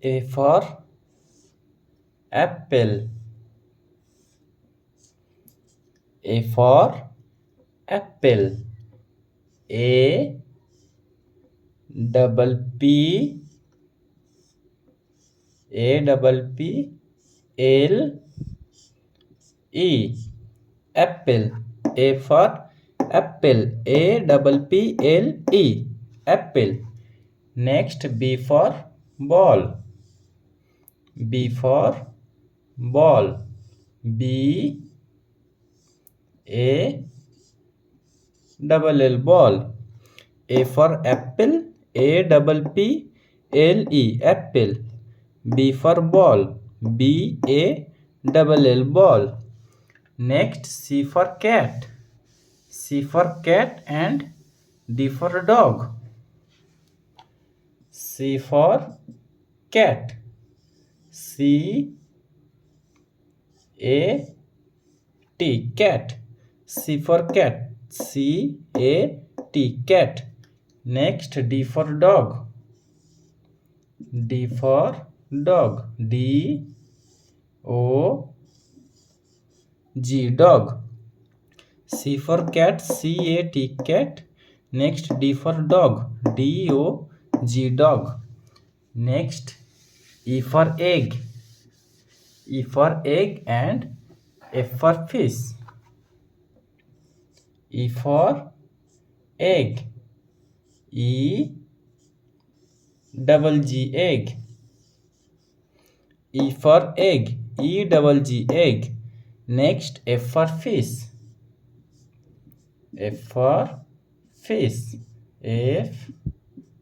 A for apple. A for apple. A double P. A double P L E. Apple. A for apple. A double P L E. Apple. Next, B for ball. B for ball. B A double L ball. A for apple. A double P L E apple. B for ball. B A double L ball. Next, C for cat. C for cat and D for dog. C for cat. C A T cat. C for cat. C A T cat. Next, D for dog. D for dog. D O G dog. C for cat. C A T cat. Next, D for dog. D O G dog. Next, E for egg. E for egg and F for fish. E for egg. E double G egg. E for egg. E double G egg. Next, F for fish. F for fish. F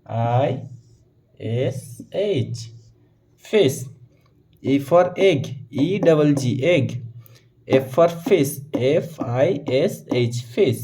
I S H. Fish. E for egg. E double G egg. F for fish. F I S H fish.